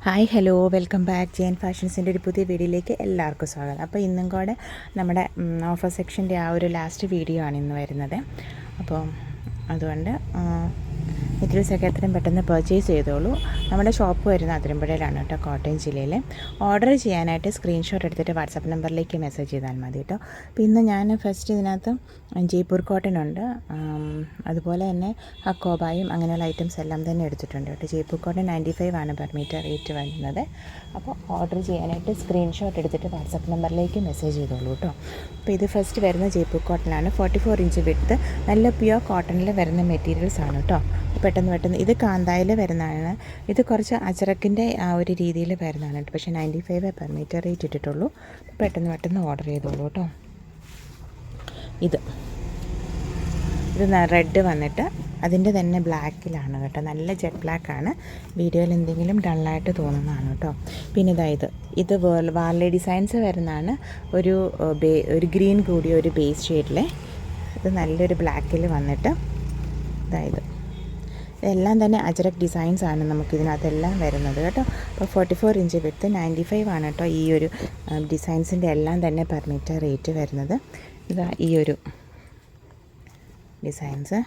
Hi hello welcome back Jain ഫാഷൻസിൻ്റെ ഒരു പുതിയ വീഡിയോയിലേക്ക് എല്ലാവർക്കും സ്വാഗതം. അപ്പോൾ ഇന്നും കൂടെ നമ്മുടെ ഓഫർ സെക്ഷൻ്റെ ആ ഒരു ലാസ്റ്റ് വീഡിയോ ആണ് ഇന്ന് വരുന്നത്. അപ്പോൾ അതുകൊണ്ട് മെറ്റീരിയൽസൊക്കെ എത്രയും പെട്ടെന്ന് പർച്ചേസ് ചെയ്തോളൂ. നമ്മുടെ ഷോപ്പ് വരുന്നത് അതിരമ്പുഴയിലാണ് കേട്ടോ, കോട്ടയം ജില്ലയിൽ. ഓർഡർ ചെയ്യാനായിട്ട് സ്ക്രീൻഷോട്ട് എടുത്തിട്ട് വാട്സാപ്പ് നമ്പറിലേക്ക് മെസ്സേജ് ചെയ്താൽ മതി കേട്ടോ. അപ്പോൾ ഇന്ന് ഞാൻ ഫസ്റ്റ് ഇതിനകത്ത് ജയ്പൂർ കോട്ടൺ ഉണ്ട്, അതുപോലെ തന്നെ ഹക്കോബായും അങ്ങനെയുള്ള ഐറ്റംസ് എല്ലാം തന്നെ എടുത്തിട്ടുണ്ട് കേട്ടോ. ജയ്പൂർ കോട്ടൺ 95 ആണ് പെർ മീറ്റർ റേറ്റ് വരുന്നത്. അപ്പോൾ ഓർഡർ ചെയ്യാനായിട്ട് സ്ക്രീൻഷോട്ട് എടുത്തിട്ട് വാട്സാപ്പ് നമ്പറിലേക്ക് മെസ്സേജ് ചെയ്തോളൂ കേട്ടോ. അപ്പോൾ ഇത് ഫസ്റ്റ് വരുന്ന ജയ്പൂർ കോട്ടനാണ്. 44 ഇഞ്ച് വിഡ്ത്ത്, നല്ല പ്യുവർ കോട്ടണിൽ വരുന്ന മെറ്റീരിയൽസ് ആണ് കേട്ടോ. പെട്ടെന്ന് ഇത് കാന്തായിൽ വരുന്നതാണ്. ഇത് കുറച്ച് അജറക്കിൻ്റെ ആ ഒരു രീതിയിൽ വരുന്നതാണ് കേട്ടോ. പക്ഷേ 95 പെർ മീറ്റർ റേറ്റ് ഇട്ടിട്ടുള്ളൂ. പെട്ടെന്ന് ഓർഡർ ചെയ്തോളൂ കേട്ടോ. ഇത് റെഡ് വന്നിട്ട് അതിൻ്റെ തന്നെ ബ്ലാക്കിലാണ് കേട്ടോ. നല്ല ജെറ്റ് ബ്ലാക്കാണ്. വീഡിയോയിൽ എന്തെങ്കിലും ഡള്ളായിട്ട് തോന്നുന്നതാണ് കേട്ടോ. പിന്നെ ഇത് വാർലി ഡിസൈൻസ് വരുന്നതാണ്. ഒരു ഗ്രീൻ കൂടിയ ഒരു ബേസ് ഷെയ്ഡിലെ ഇത് നല്ലൊരു ബ്ലാക്കിൽ വന്നിട്ട് ഇതെല്ലാം തന്നെ അജറക് ഡിസൈൻസ് ആണ് നമുക്കിതിനകത്തെല്ലാം വരുന്നത് കേട്ടോ. അപ്പോൾ 44 ഇഞ്ച് വിഡ്ത്ത്, 95 ആണ് കേട്ടോ ഈ ഒരു ഡിസൈൻസിൻ്റെ എല്ലാം തന്നെ പെർ മീറ്റർ റേറ്റ് വരുന്നത്. ഈ ഒരു ഡിസൈൻസ്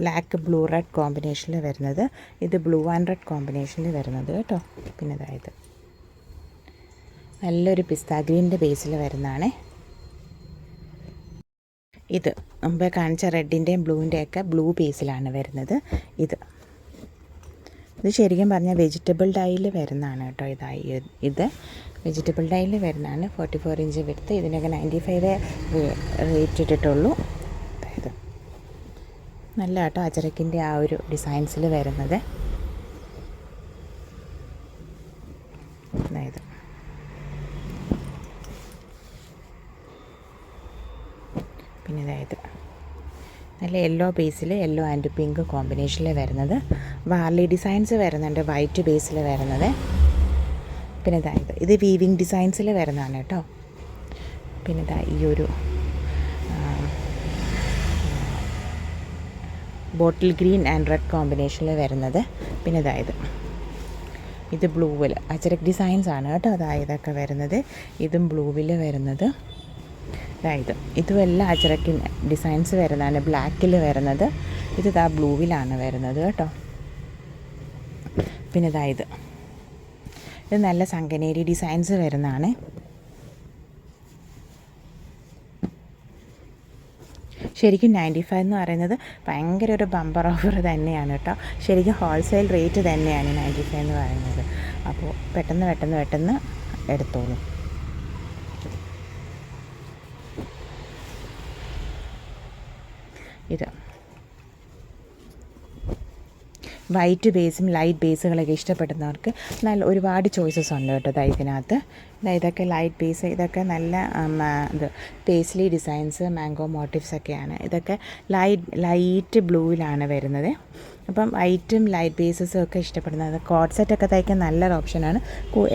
ബ്ലാക്ക് ബ്ലൂ റെഡ് കോമ്പിനേഷനിൽ വരുന്നത്, ഇത് ബ്ലൂ ആൻഡ് റെഡ് കോമ്പിനേഷനിൽ വരുന്നത് കേട്ടോ. പിന്നെ നല്ലൊരു പിസ്ത ഗ്രീൻ്റെ ബേസിൽ വരുന്നതാണ്. ഇത് മുമ്പേ കാണിച്ച റെഡിൻ്റെയും ബ്ലൂവിൻ്റെയൊക്കെ ബ്ലൂ ബേസിലാണ് വരുന്നത്. ഇത് ശരിക്കും പറഞ്ഞാൽ വെജിറ്റബിൾ ഡൈയിൽ വരുന്നതാണ് കേട്ടോ. ഇത് വെജിറ്റബിൾ ഡൈയിൽ വരുന്നതാണ്. 44 ഇഞ്ച് വിഡ്ത്ത്, ഇതിനൊക്കെ 95 റേറ്റ് ഇട്ടിട്ടുള്ളൂ. അതായത് നല്ല കേട്ടോ അജറക്കിൻ്റെ ആ ഒരു ഡിസൈൻസിൽ വരുന്നത്. അതായത് പിന്നെ നല്ല യെല്ലോ ബേസിൽ യെല്ലോ ആൻഡ് പിങ്ക് കോമ്പിനേഷനിൽ വരുന്നത്. വാർലി ഡിസൈൻസ് വരുന്നുണ്ട്, വൈറ്റ് ബേസിൽ വരുന്നത്. പിന്നെ ഇത് വീവിങ് ഡിസൈൻസിൽ വരുന്നതാണ് കേട്ടോ. പിന്നെ ഈ ഒരു ബോട്ടിൽ ഗ്രീൻ ആൻഡ് റെഡ് കോമ്പിനേഷനിൽ വരുന്നത്. പിന്നെ ഇത് ബ്ലൂവിൽ അജറക് ഡിസൈൻസ് ആണ് കേട്ടോ. ഇതൊക്കെ വരുന്നത്. ഇതും ബ്ലൂവിൽ വരുന്നത്. ഇതും എല്ലാം അജറക്കിൻ ഡിസൈൻസ് വരുന്നതാണ്. ബ്ലാക്കിൽ വരുന്നത്. ഇത് ബ്ലൂവിലാണ് വരുന്നത് കേട്ടോ. പിന്നെ ഇത് നല്ല സംഗനേരി ഡിസൈൻസ് വരുന്നതാണ്. ശരിക്കും 95 എന്ന് പറയുന്നത് ഭയങ്കര ഒരു ബമ്പർ ഓഫർ തന്നെയാണ് കേട്ടോ. ശരിക്കും ഹോൾസെയിൽ റേറ്റ് തന്നെയാണ് 95 എന്ന് പറയുന്നത്. അപ്പോൾ പെട്ടെന്ന് എടുത്തോളൂ. ഇത് വൈറ്റ് ബേസും ലൈറ്റ് ബേസുകളൊക്കെ ഇഷ്ടപ്പെടുന്നവർക്ക് ഒരുപാട് ചോയ്സസ് ഉണ്ട് കേട്ടോ. ഇതിനകത്ത് ഇതൊക്കെ ലൈറ്റ് ബേസ്, ഇതൊക്കെ നല്ല പേസ്ലി ഡിസൈൻസ്, മാംഗോ മോട്ടീവ്സ് ഒക്കെയാണ്. ഇതൊക്കെ ലൈറ്റ് ബ്ലൂവിലാണ് വരുന്നത്. അപ്പം വൈറ്റും ലൈറ്റ് ബേസസും ഒക്കെ ഇഷ്ടപ്പെടുന്നത് കോഡ് സെറ്റൊക്കെ തയ്ക്കാൻ നല്ലൊരു ഓപ്ഷനാണ്.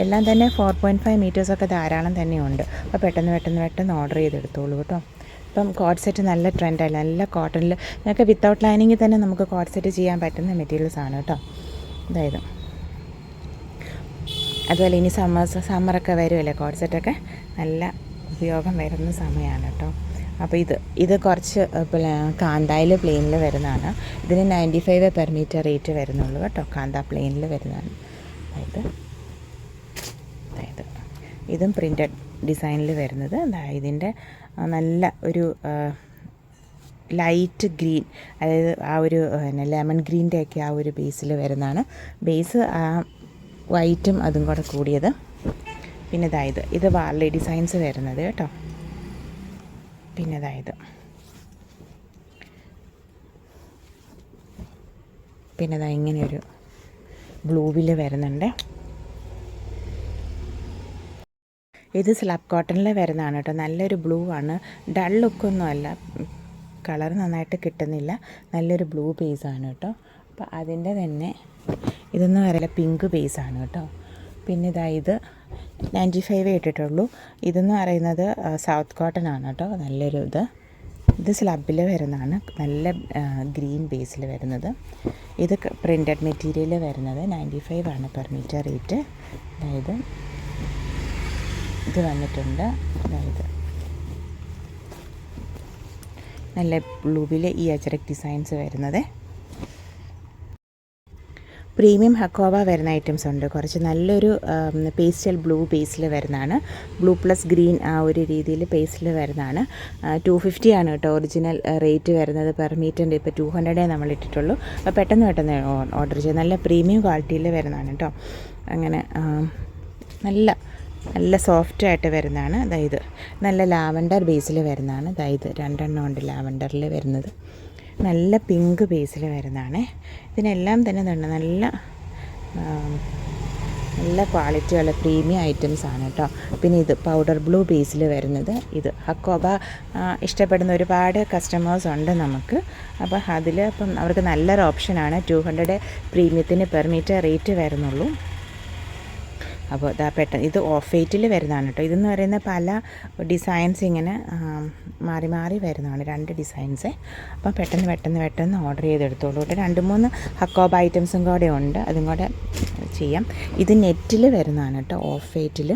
എല്ലാം തന്നെ 4.5 മീറ്റേഴ്സൊക്കെ ധാരാളം തന്നെയുണ്ട്. അപ്പോൾ പെട്ടെന്ന് ഓർഡർ ചെയ്തെടുത്തോളൂ കേട്ടോ. ഇപ്പം കോഡ് സെറ്റ് നല്ല ട്രെൻഡല്ല. നല്ല കോട്ടണിൽ നിങ്ങൾക്ക് വിത്തൗട്ട് ലൈനിങ്ങിൽ തന്നെ നമുക്ക് കോഡ് സെറ്റ് ചെയ്യാൻ പറ്റുന്ന മെറ്റീരിയൽസ് ആണ് കേട്ടോ. അതുപോലെ ഇനി സമ്മറൊക്കെ വരുമല്ലേ, കോഡ് സെറ്റൊക്കെ നല്ല ഉപയോഗം വരുന്ന സമയമാണ് കേട്ടോ. അപ്പോൾ ഇത് കുറച്ച് കാന്തായിൽ പ്ലെയിനിൽ വരുന്നതാണ്. ഇതിന് 95 പെർ മീറ്റർ റേറ്റ് വരുന്നുള്ളൂ കേട്ടോ. കാന്ത പ്ലെയിനിൽ വരുന്നതാണ്. ഇതും പ്രിൻ്റഡ് ഡിസൈനിൽ വരുന്നത്. ഇതിൻ്റെ നല്ല ഒരു ലൈറ്റ് ഗ്രീൻ, അതായത് ആ ഒരു ലെമൺ ഗ്രീൻ്റെയൊക്കെ ആ ഒരു ബേസിൽ വരുന്നതാണ്. ബേസ് വൈറ്റും അതും കൂടെ കൂടിയത്. പിന്നെ ഇത് വാർലി ഡിസൈൻസ് വരുന്നത് കേട്ടോ. പിന്നെ ഇങ്ങനെയൊരു ബ്ലൂവിൽ വരുന്നുണ്ട്. ഇത് സ്ലബ് കോട്ടണിൽ വരുന്നതാണ് കേട്ടോ. നല്ലൊരു ബ്ലൂ ആണ്. ഡൾ ലുക്കൊന്നും അല്ല, കളർ നന്നായിട്ട് കിട്ടുന്നില്ല. നല്ലൊരു ബ്ലൂ ബേസാണ് കേട്ടോ. അപ്പോൾ അതിൻ്റെ തന്നെ ഇതൊന്നും അറിയില്ല, പിങ്ക് ബേസാണ് കേട്ടോ. പിന്നെ ഇത് 95 ഇട്ടിട്ടുള്ളൂ. ഇതെന്ന് പറയുന്നത് സൗത്ത് കോട്ടൺ ആണ് കേട്ടോ. നല്ലൊരു ഇത് സ്ലബിൽ വരുന്നതാണ്, നല്ല ഗ്രീൻ ബേസിൽ വരുന്നത്. ഇത് പ്രിൻറ്റഡ് മെറ്റീരിയൽ വരുന്നത് 95 ആണ് പെർ മീറ്റർ റേറ്റ്. അതായത് ഇത് വന്നിട്ടുണ്ട്, അതായത് നല്ല ബ്ലൂവിൽ ഈ അച്ചറക് ഡിസൈൻസ് വരുന്നത്. പ്രീമിയം ഹക്കോബ വരുന്ന ഐറ്റംസ് ഉണ്ട്. കുറച്ച് നല്ലൊരു പേസ്റ്റൽ ബ്ലൂ ബേസിൽ വരുന്നതാണ്. ബ്ലൂ പ്ലസ് ഗ്രീൻ ആ ഒരു രീതിയിൽ പേസ്റ്റിൽ വരുന്നതാണ്. 250 ആണ് കേട്ടോ ഒറിജിനൽ റേറ്റ് വരുന്നത് പെർ മീറ്ററിൻ്റെ. ഇപ്പോൾ 200 നമ്മൾ ഇട്ടിട്ടുള്ളൂ. അപ്പോൾ പെട്ടെന്ന് ഓർഡർ ചെയ്ത് നല്ല പ്രീമിയം ക്വാളിറ്റിയിൽ വരുന്നതാണ് കേട്ടോ. അങ്ങനെ നല്ല സോഫ്റ്റായിട്ട് വരുന്നതാണ്. അതായത് നല്ല ലാവൻഡർ ബേസിൽ വരുന്നതാണ്. അതായത് 2 എണ്ണം ഉണ്ട് ലാവൻഡറിൽ വരുന്നത്. നല്ല പിങ്ക് ബേസിൽ വരുന്നതാണ്. ഇതിനെല്ലാം തന്നെ നല്ല ക്വാളിറ്റിയുള്ള പ്രീമിയം ഐറ്റംസ് ആണ് കേട്ടോ. പിന്നെ ഇത് പൗഡർ ബ്ലൂ ബേസിൽ വരുന്നത്. ഇത് ഹക്കോബ ഇഷ്ടപ്പെടുന്ന ഒരുപാട് കസ്റ്റമേഴ്സ് ഉണ്ട് നമുക്ക്. അപ്പോൾ അതിൽ അപ്പം അവർക്ക് നല്ലൊരു ഓപ്ഷനാണ്. 200 പ്രീമിയത്തിന് പെർ മീറ്റർ റേറ്റ് വരുന്നുള്ളൂ. അപ്പോൾ ഇതാ പെട്ടെന്ന് ഇത് ഓഫ് വൈറ്റിൽ വരുന്നതാണ് കേട്ടോ. ഇതെന്ന് പറയുന്ന പല ഡിസൈൻസ് ഇങ്ങനെ മാറി വരുന്നതാണ്, 2 ഡിസൈൻസ്. അപ്പം പെട്ടെന്ന് ഓർഡർ ചെയ്തെടുത്തോളൂ കേട്ടോ. 2-3 ഹക്കോബ ഐറ്റംസും കൂടെ ഉണ്ട്, അതും കൂടെ ചെയ്യാം. ഇത് നെറ്റിൽ വരുന്നതാണ് കേട്ടോ, ഓഫ് വൈറ്റിൽ.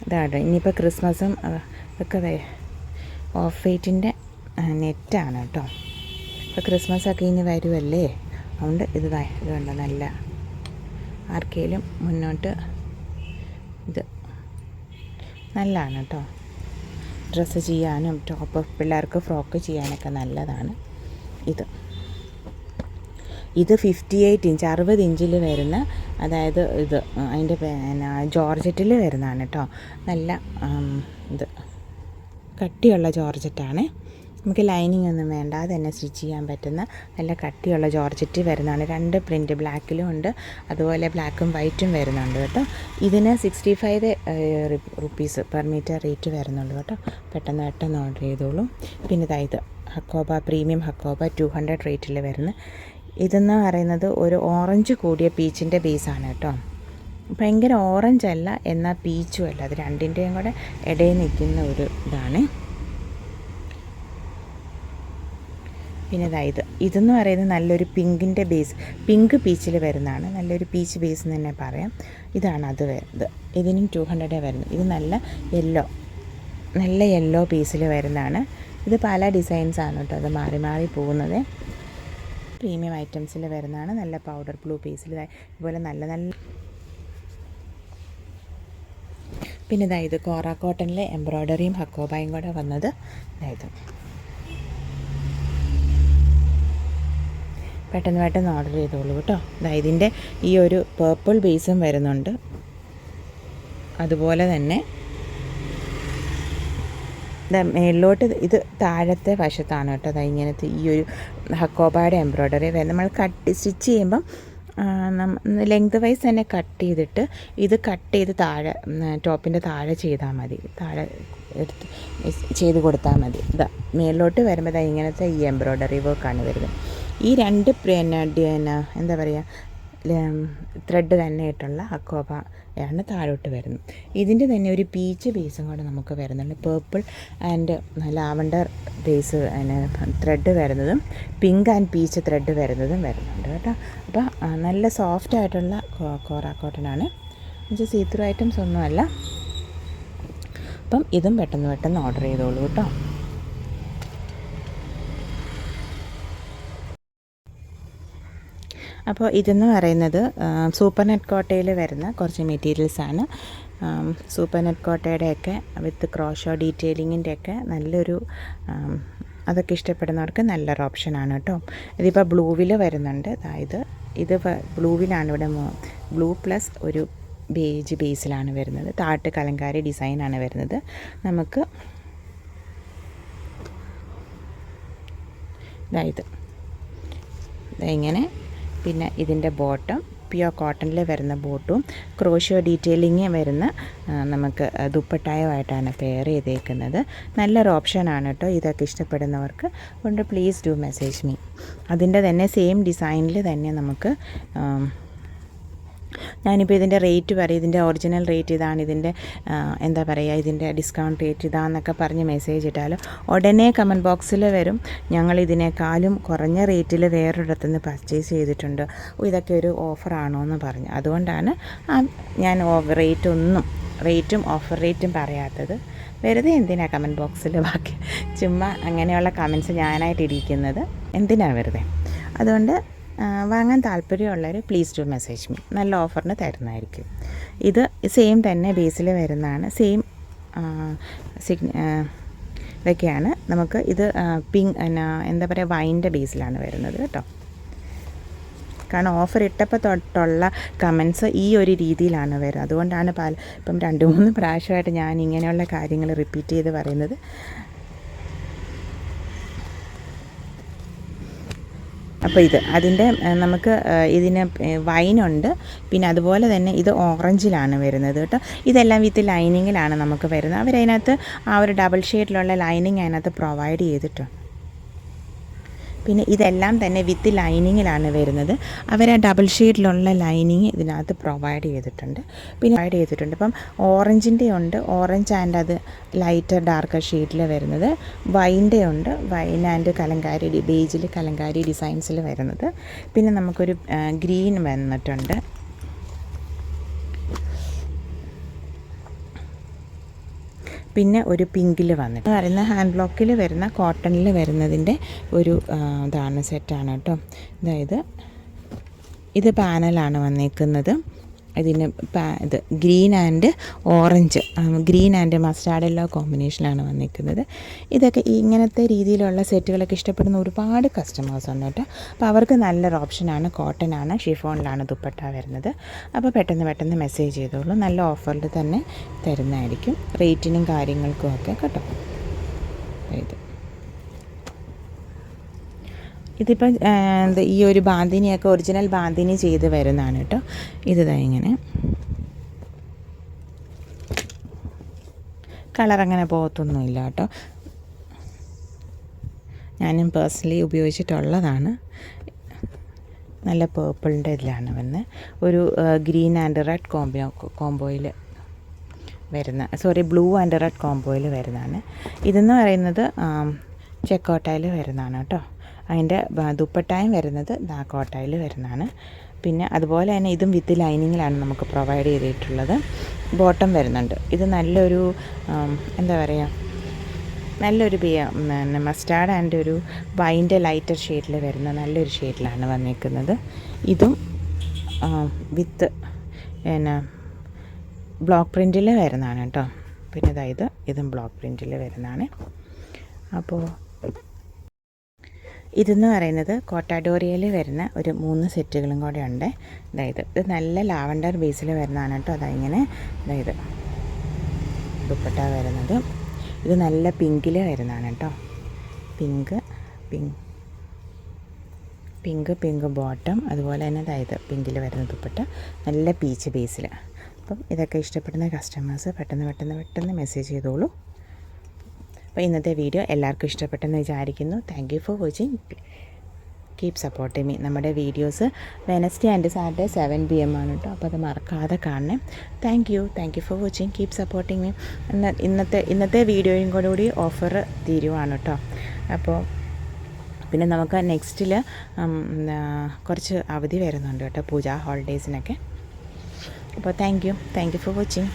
ഇതാണ് ഇനിയിപ്പോൾ ക്രിസ്മസും ഒക്കെ ഓഫ് വൈറ്റിൻ്റെ നെറ്റാണ് കേട്ടോ. ഇപ്പോൾ ക്രിസ്മസൊക്കെ ഇനി വരുമല്ലേ, അതുകൊണ്ട് ഇതുണ്ട്. നല്ല ആർക്കെങ്കിലും മുന്നോട്ട് ഇത് നല്ലതാണ് കേട്ടോ. ഡ്രസ്സ് ചെയ്യാനും ടോപ്പ് പിള്ളേർക്ക് ഫ്രോക്ക് ചെയ്യാനൊക്കെ നല്ലതാണ്. ഇത് 58 ഇഞ്ച് 60 ഇഞ്ചിൽ വരുന്ന, അതായത് ഇത് അതിൻ്റെ ജോർജറ്റിൽ വരുന്നതാണ് കേട്ടോ. നല്ല ഇത് കട്ടിയുള്ള ജോർജറ്റാണ്. നമുക്ക് ലൈനിങ് ഒന്നും വേണ്ട, അത് തന്നെ സ്റ്റിച്ച് ചെയ്യാൻ പറ്റുന്ന നല്ല കട്ടിയുള്ള ജോർജറ്റ് വരുന്നതാണ്. 2 പ്രിൻറ്റ് ബ്ലാക്കിലും ഉണ്ട്, അതുപോലെ ബ്ലാക്കും വൈറ്റും വരുന്നുണ്ട് കേട്ടോ. ഇതിന് 65 റുപ്പീസ് പെർ മീറ്റർ റേറ്റ് വരുന്നുള്ളൂ കേട്ടോ. പെട്ടെന്ന് ഓർഡർ ചെയ്തോളൂ. പിന്നെ ഇത് ഹക്കോബ പ്രീമിയം ഹക്കോബ 200 റേറ്റിൽ വരുന്ന. ഇതെന്ന് പറയുന്നത് ഒരു ഓറഞ്ച് കൂടിയ പീച്ചിൻ്റെ ബേസാണ് കേട്ടോ. ഭയങ്കര ഓറഞ്ച് അല്ല, എന്നാൽ പീച്ചും അല്ല, അത് രണ്ടിൻ്റെയും കൂടെ ഇടയിൽ നിൽക്കുന്ന ഒരു ഇതാണ്. പിന്നെ ഇതെന്ന് പറയുന്നത് നല്ലൊരു പിങ്കിൻ്റെ ബേസ്, പിങ്ക് പീച്ചിൽ വരുന്നതാണ്. നല്ലൊരു പീച്ച് ബേസ് എന്ന് തന്നെ പറയാം. ഇതാണ് അത് വരുന്നത്. ഇതിനും 200 വരുന്നു. ഇത് നല്ല യെല്ലോ പീസിൽ വരുന്നതാണ്. ഇത് പല ഡിസൈൻസാണ് കേട്ടോ, അത് മാറി പോകുന്നത്. പ്രീമിയം ഐറ്റംസിൽ വരുന്നതാണ്. നല്ല പൗഡർ ബ്ലൂ പീസിൽ ഇതുപോലെ നല്ല പിന്നെ ഇത് കോറ കോട്ടണിലെ എംബ്രോയ്ഡറിയും ഹക്കോബായും കൂടെ വന്നത്. പെട്ടെന്ന് ഓർഡർ ചെയ്തോളൂ കേട്ടോ. ഇതിൻ്റെ ഈ ഒരു പേർപ്പിൾ ബേസും വരുന്നുണ്ട്. അതുപോലെ തന്നെ മേളിലോട്ട് ഇത് താഴത്തെ വശത്താണ് കേട്ടോ. ഇങ്ങനത്തെ ഈ ഒരു ഹക്കോബയുടെ എംബ്രോയ്ഡറി നമ്മൾ സ്റ്റിച്ച് ചെയ്യുമ്പം ലെങ്ത് വൈസ് തന്നെ കട്ട് ചെയ്തിട്ട് ഇത് കട്ട് ചെയ്ത് താഴെ ടോപ്പിൻ്റെ താഴെ ചെയ്താൽ മതി, താഴെ എടുത്ത് ചെയ്ത് കൊടുത്താൽ മതി. മേളിലോട്ട് വരുമ്പോൾ ഇങ്ങനത്തെ ഈ എംബ്രോയ്ഡറി വർക്കാണ് വരുന്നത്. ഈ 2 എന്താ പറയുക ത്രെഡ് തന്നെ ആയിട്ടുള്ള ഹക്കോബയാണ് താഴോട്ട് വരുന്നത്. ഇതിൻ്റെ തന്നെ ഒരു പീച്ച് ബേസും കൂടെ നമുക്ക് വരുന്നുണ്ട്. Purple and lavender base thread വരുന്നതും പിങ്ക് ആൻഡ് പീച്ച് ത്രെഡ് വരുന്നതും വരുന്നുണ്ട് കേട്ടോ. അപ്പോൾ നല്ല സോഫ്റ്റ് ആയിട്ടുള്ള കോറ കോട്ടനാണ്. എന്നുവെച്ചാൽ സീത്രൂ ഐറ്റംസ് ഒന്നുമല്ല. അപ്പം ഇതും പെട്ടെന്ന് ഓർഡർ ചെയ്തോളൂ കേട്ടോ. അപ്പോൾ ഇതെന്ന് പറയുന്നത് സൂപ്പർ നെറ്റ് കോട്ടയിൽ വരുന്ന കുറച്ച് മെറ്റീരിയൽസാണ്. സൂപ്പർ നെറ്റ് കോട്ടയുടെയൊക്കെ വിത്ത് ക്രോഷോ ഡീറ്റെയിലിങ്ങിൻ്റെയൊക്കെ നല്ലൊരു അതൊക്കെ ഇഷ്ടപ്പെടുന്നവർക്ക് നല്ലൊരു ഓപ്ഷനാണ് കേട്ടോ. ഇതിപ്പോൾ ബ്ലൂവിൽ വരുന്നുണ്ട്. ഇത് ബ്ലൂവിലാണ് ഇവിടെ ബ്ലൂ പ്ലസ് ഒരു ബേജ് ബേസിലാണ് വരുന്നത്. താട്ട് കലങ്കാരി ഡിസൈനാണ് വരുന്നത്. നമുക്ക് ഇങ്ങനെ. പിന്നെ ഇതിൻ്റെ ബോട്ടം പ്യുവർ കോട്ടണിൽ വരുന്ന ബോട്ടും ക്രോഷ്യോ ഡീറ്റെയിലിങ് വരുന്ന നമുക്ക് ദുപ്പട്ടായുമായിട്ടാണ് പെയർ ചെയ്തേക്കുന്നത്. നല്ലൊരു ഓപ്ഷനാണ് കേട്ടോ. ഇതൊക്കെ ഇഷ്ടപ്പെടുന്നവർക്ക് കൊണ്ട് പ്ലീസ് ഡു മെസ്സേജ് മീ. അതിൻ്റെ തന്നെ സെയിം ഡിസൈനിൽ തന്നെ നമുക്ക് ഞാനിപ്പോൾ ഇതിൻ്റെ റേറ്റ് പറയും, ഇതിൻ്റെ ഒറിജിനൽ റേറ്റ് ഇതാണ്, ഇതിൻ്റെ എന്താ പറയുക, ഇതിൻ്റെ ഡിസ്കൗണ്ട് റേറ്റ് ഇതാണെന്നൊക്കെ പറഞ്ഞ് മെസ്സേജ് ഇട്ടാൽ ഉടനെ കമൻറ്റ് ബോക്സിൽ വരും ഞങ്ങൾ ഇതിനേക്കാളും കുറഞ്ഞ റേറ്റിൽ വേറൊരിടത്തു നിന്ന് പർച്ചേസ് ചെയ്തിട്ടുണ്ട്, ഇതൊക്കെ ഒരു ഓഫറാണോ എന്ന് പറഞ്ഞു. അതുകൊണ്ടാണ് ഞാൻ റേറ്റും ഓഫർ റേറ്റും പറയാത്തത്. വെറുതെ എന്തിനാണ് കമൻറ്റ് ബോക്സിൽ ബാക്കി ചുമ്മാ അങ്ങനെയുള്ള കമൻറ്റ്സ് ഞാനായിട്ട് ഇരിക്കുന്നത്, എന്തിനാണ് വെറുതെ. അതുകൊണ്ട് വാങ്ങാൻ താല്പര്യമുള്ളവർ പ്ലീസ് ടു മെസ്സേജ് മീ, നല്ല ഓഫറിന് തരുന്നതായിരിക്കും. ഇത് സെയിം തന്നെ ബേസിൽ വരുന്നതാണ്, സെയിം ഇതൊക്കെയാണ്. നമുക്ക് ഇത് എന്താ പറയുക, വൈൻ്റെ ബേസിലാണ് വരുന്നത് കേട്ടോ. കാരണം ഓഫർ ഇട്ടപ്പോൾ തൊട്ടുള്ള കമൻറ്റ്സ് ഈ ഒരു രീതിയിലാണ് വരുന്നത്. അതുകൊണ്ടാണ് ഇപ്പം 2-3 പ്രാവശ്യമായിട്ട് ഞാൻ ഇങ്ങനെയുള്ള കാര്യങ്ങൾ റിപ്പീറ്റ് ചെയ്ത് പറയുന്നത്. അപ്പോൾ അതിൻ്റെ നമുക്ക് ഇതിന് വൈനുണ്ട്, പിന്നെ അതുപോലെ തന്നെ ഇത് ഓറഞ്ചിലാണ് വരുന്നത് കേട്ടോ. ഇതെല്ലാം വിത്ത് ലൈനിങ്ങിലാണ് നമുക്ക് വരുന്നത്. അവരതിനകത്ത് ആ ഒരു ഡബിൾ ഷെയ്ഡിലുള്ള ലൈനിങ് അതിനകത്ത് പ്രൊവൈഡ് ചെയ്തിട്ടുണ്ട്. പിന്നെ ഇതെല്ലാം തന്നെ വിത്ത് ലൈനിങ്ങിലാണ് വരുന്നത്. അവർ ആ ഡബിൾ ഷെയ്ഡിലുള്ള ലൈനിങ് ഇതിനകത്ത് പ്രൊവൈഡ് ചെയ്തിട്ടുണ്ട്. അപ്പം ഓറഞ്ചിൻ്റെ ഉണ്ട്, ഓറഞ്ച് ആൻഡ് അത് ലൈറ്റർ ഡാർക്കർ ഷെയ്ഡിൽ വരുന്നത്. വൈൻ്റെ ഉണ്ട്, വൈൻ ആൻഡ് കലങ്കാരി ബേജിൽ കലങ്കാരി ഡിസൈൻസിൽ വരുന്നത്. പിന്നെ നമുക്കൊരു ഗ്രീൻ വന്നിട്ടുണ്ട്. പിന്നെ ഒരു പിങ്കിൽ വന്നിട്ട് പറയുന്ന ഹാൻഡ് ബ്ലോക്കിൽ വരുന്ന കോട്ടണിൽ വരുന്നതിൻ്റെ ഒരു സെറ്റാണ് കേട്ടോ. അതായത് ഇത് പാനലാണ് വന്നേക്കുന്നത്. ഇതിന് ഇത് green and orange, green and mustard yellow കോമ്പിനേഷനിലാണ് വന്നിരിക്കുന്നത്. ഇതൊക്കെ ഇങ്ങനത്തെ രീതിയിലുള്ള സെറ്റുകളൊക്കെ ഇഷ്ടപ്പെടുന്ന ഒരുപാട് കസ്റ്റമേഴ്സ് ഉണ്ട് കേട്ടോ. അപ്പോൾ അവർക്ക് നല്ലൊരു ഓപ്ഷനാണ്. കോട്ടനാണ്, ഷിഫോണിലാണ് ദുപ്പട്ട വരുന്നത്. അപ്പോൾ പെട്ടെന്ന് മെസ്സേജ് ചെയ്തോളൂ, നല്ല ഓഫറിൽ തന്നെ തരുന്നതായിരിക്കും, റേറ്റിനും കാര്യങ്ങൾക്കും ഒക്കെ കേട്ടോ. ഇതിപ്പം ഈ ഒരു ബാന്തിനിയൊക്കെ ഒറിജിനൽ ബാന്തിനി ചെയ്ത് വരുന്നതാണ് കേട്ടോ. ഇങ്ങനെ കളറങ്ങനെ പോകത്തൊന്നുമില്ല കേട്ടോ. ഞാനും പേഴ്സണലി ഉപയോഗിച്ചിട്ടുള്ളതാണ്. നല്ല പേർപ്പിളിൻ്റെ ഇതിലാണ് വന്ന് ഒരു ഗ്രീൻ ആൻഡ് റെഡ് കോംബോയിൽ വരുന്ന ബ്ലൂ ആൻഡ് റെഡ് കോംബോയിൽ വരുന്നതാണ്. ഇതെന്ന് പറയുന്നത് ചെക്കോട്ടയിൽ വരുന്നതാണ് കേട്ടോ. അതിൻ്റെ ദുപ്പട്ടായും വരുന്നത് കോട്ടയിൽ വരുന്നതാണ്. പിന്നെ അതുപോലെ തന്നെ ഇതും വിത്ത് ലൈനിങ്ങിലാണ് നമുക്ക് പ്രൊവൈഡ് ചെയ്തിട്ടുള്ളത്. ബോട്ടം വരുന്നുണ്ട്. ഇത് നല്ലൊരു എന്താ പറയുക, നല്ലൊരു മസ്റ്റാർഡ് ആൻഡ് ഒരു വൈൻ്റെ ലൈറ്റർ ഷെയ്ഡിൽ വരുന്ന നല്ലൊരു ഷെയ്ഡിലാണ് വന്നിരിക്കുന്നത്. ഇതും വിത്ത് ബ്ലോക്ക് പ്രിൻറ്റിൽ വരുന്നതാണ് കേട്ടോ. പിന്നെ ഇതും ബ്ലോക്ക് പ്രിൻറ്റിൽ വരുന്നതാണ്. അപ്പോൾ ഇതെന്ന് പറയുന്നത് കോട്ടാഡോറിയയിൽ വരുന്ന ഒരു 3 സെറ്റുകളും കൂടെ ഉണ്ട്. ഇത് നല്ല ലാവൻഡർ ബേസിൽ വരുന്നതാണ് കേട്ടോ. ഇത് ദുപ്പട്ട വരുന്നത്. ഇത് നല്ല പിങ്കിൽ വരുന്നതാണ് കേട്ടോ. പിങ്ക് ബോട്ടം, അതുപോലെ തന്നെ പിങ്കിൽ വരുന്ന ദുപ്പട്ട, നല്ല പീച്ച് ബേസിൽ. അപ്പം ഇതൊക്കെ ഇഷ്ടപ്പെടുന്ന കസ്റ്റമേഴ്സ് പെട്ടെന്ന് മെസ്സേജ് ചെയ്തോളൂ. അപ്പോൾ ഇന്നത്തെ വീഡിയോ എല്ലാവർക്കും ഇഷ്ടപ്പെട്ടെന്ന് വിചാരിക്കുന്നു. Thank you for watching. Keep supporting me. നമ്മുടെ videos Wednesday and Saturday 7 PM ആണ് കേട്ടോ. അപ്പോൾ അത് മറക്കാതെ കാണണേ. Thank you for watching. Keep supporting me. ഇന്നത്തെ വീഡിയോയും കൂടി ഓഫർ തീരുവാണ് കേട്ടോ. അപ്പോൾ പിന്നെ നമുക്ക് നെക്സ്റ്റിൽ കുറച്ച് അവധി വരുന്നുണ്ട് കേട്ടോ, പൂജ ഹോളിഡേയ്സിനൊക്കെ. അപ്പോൾ താങ്ക് യു ഫോർ വാച്ചിങ്.